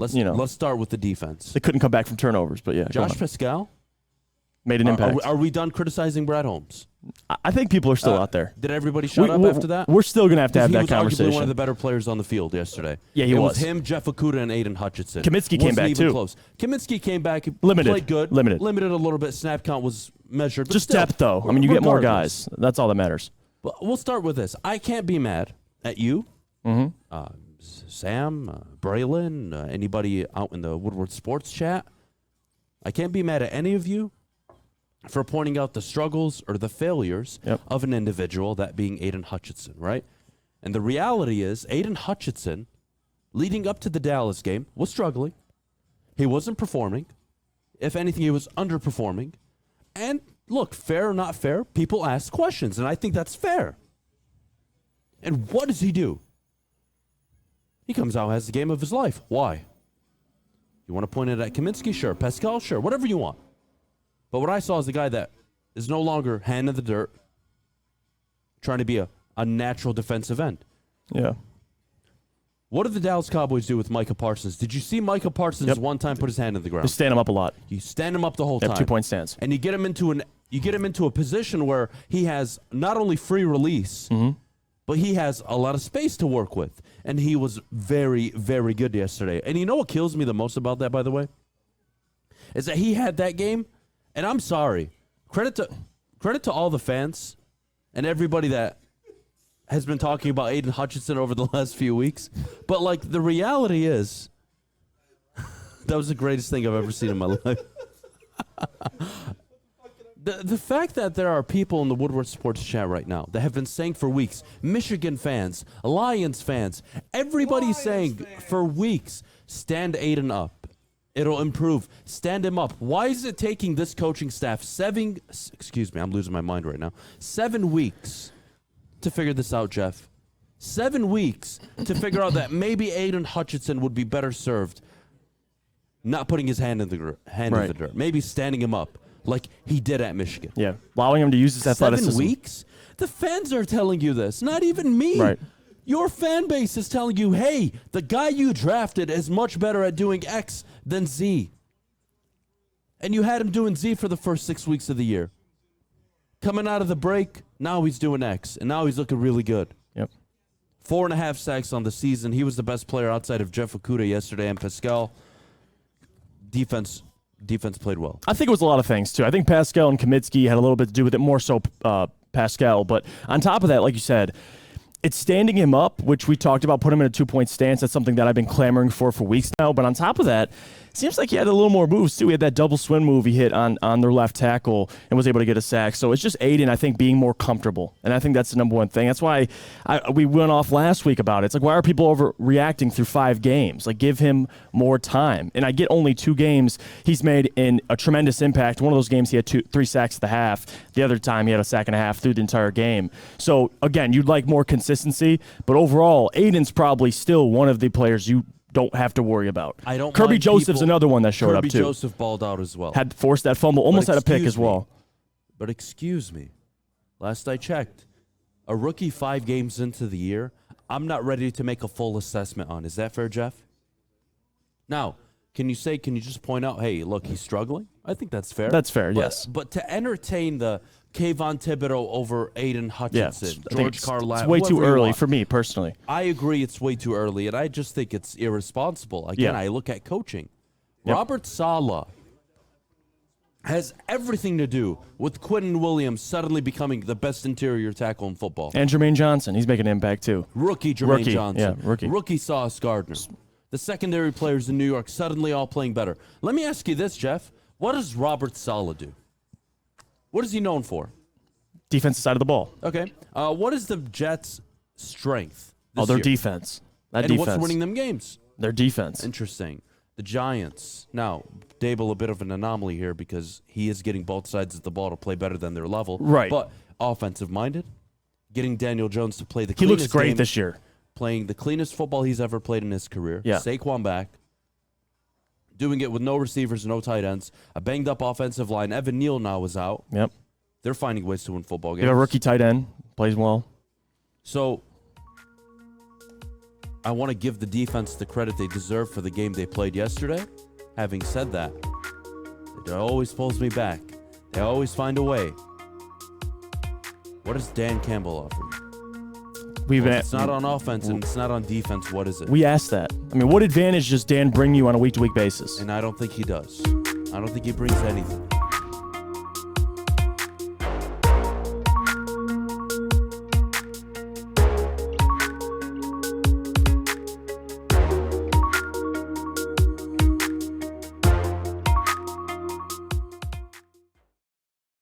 Let's start with the defense. They couldn't come back from turnovers, but yeah. Josh Paschal made an impact. Are we done criticizing Brad Holmes? I think people are still out there. Did everybody shut up after that? We're still going to have that conversation. He was arguably one of the better players on the field yesterday. Yeah, he was. It was him, Jeff Okudah, and Aidan Hutchinson. Kaminsky came back, too. Close. Kaminsky came back. Limited. Played good. Limited a little bit. Snap count was measured. But just still, depth, though. I mean, you get more guys. That's all that matters. But we'll start with this. I can't be mad at you, Sam, Braylon, anybody out in the Woodward Sports chat. I can't be mad at any of you for pointing out the struggles or the failures of an individual, that being Aidan Hutchinson, right? And the reality is, Aidan Hutchinson, leading up to the Dallas game, was struggling. He wasn't performing. If anything, he was underperforming. And look, fair or not fair, people ask questions, and I think that's fair. And what does he do? He comes out and has the game of his life. Why? You want to point it at Kaminsky? Sure. Paschal? Sure. Whatever you want. But what I saw is a guy that is no longer hand in the dirt, trying to be a natural defensive end. Yeah. What did the Dallas Cowboys do with Micah Parsons? Did you see Micah Parsons one time put his hand in the ground? You stand him up a lot. You stand him up the whole time. 2-point stance. And you get him into a position where he has not only free release, but he has a lot of space to work with. And he was very, very good yesterday. And you know what kills me the most about that, by the way? Is that he had that game. And I'm sorry. Credit to all the fans and everybody that has been talking about Aidan Hutchinson over the last few weeks. But, like, the reality is, that was the greatest thing I've ever seen in my life. The fact that there are people in the Woodward Sports chat right now that have been saying for weeks, Michigan fans, Lions fans, everybody's saying for weeks, stand Aidan up. It'll improve. Stand him up. Why is it taking this coaching staff 7 weeks to figure this out, Jeff? 7 weeks to figure out that maybe Aidan Hutchinson would be better served not putting his hand in the dirt. Maybe standing him up like he did at Michigan. Yeah, allowing him to use his athleticism. 7 weeks? The fans are telling you this, not even me. Right. Your fan base is telling you, hey, the guy you drafted is much better at doing X than Z. And you had him doing Z for the first 6 weeks of the year. Coming out of the break, now he's doing X, and now he's looking really good. Yep. 4.5 sacks on the season. He was the best player outside of Jeff Okudah yesterday, and Paschal. Defense played well. I think it was a lot of things, too. I think Paschal and Kaminsky had a little bit to do with it, more so Paschal. But on top of that, like you said, it's standing him up, which we talked about, put him in a 2-point stance. That's something that I've been clamoring for weeks now. But on top of that, it seems like he had a little more moves, too. He had that double swim move he hit on their left tackle and was able to get a sack. So it's just Aidan, I think, being more comfortable. And I think that's the number one thing. That's why we went off last week about it. It's like, why are people overreacting through 5 games? Like, give him more time. And I get only 2 games. He's made a tremendous impact. One of those games, he had 3 sacks at the half. The other time, he had a sack and a half through the entire game. So, again, you'd like more consistency. But overall, Aidan's probably still one of the players you don't have to worry about. Kirby Joseph's another one that showed up, too. Kirby Joseph balled out as well. Had forced that fumble, almost had a pick as well. But excuse me, last I checked, a rookie 5 games into the year, I'm not ready to make a full assessment on. Is that fair, Jeff? Now, can you just point out, hey, look, he's struggling? I think that's fair. That's fair, yes. But to entertain the Kayvon Thibodeau over Aidan Hutchinson, George Karlaftis. It's way too early for me, personally. I agree it's way too early, and I just think it's irresponsible. Again, I look at coaching. Yep. Robert Saleh has everything to do with Quentin Williams suddenly becoming the best interior tackle in football. And Jermaine Johnson, he's making an impact, too. Rookie Jermaine Johnson. Yeah, rookie. Rookie Sauce Gardner. The secondary players in New York suddenly all playing better. Let me ask you this, Jeff. What does Robert Saleh do? What is he known for? Defensive side of the ball. Okay. What is the Jets' strength this their year? Defense. What's winning them games? Their defense. Interesting. The Giants. Now, Dable a bit of an anomaly here because he is getting both sides of the ball to play better than their level. Right. But offensive-minded. Getting Daniel Jones to play the cleanest He looks great game, this year. Playing the cleanest football he's ever played in his career. Yeah. Saquon back. Doing it with no receivers, no tight ends. A banged-up offensive line. Evan Neal now is out. Yep. They're finding ways to win football games. They have a rookie tight end. Plays well. So, I want to give the defense the credit they deserve for the game they played yesterday. Having said that, it always pulls me back. They always find a way. What does Dan Campbell offer you? If it's not on offense and it's not on defense, what is it? We asked that. I mean, what advantage does Dan bring you on a week-to-week basis? And I don't think he does. I don't think he brings anything.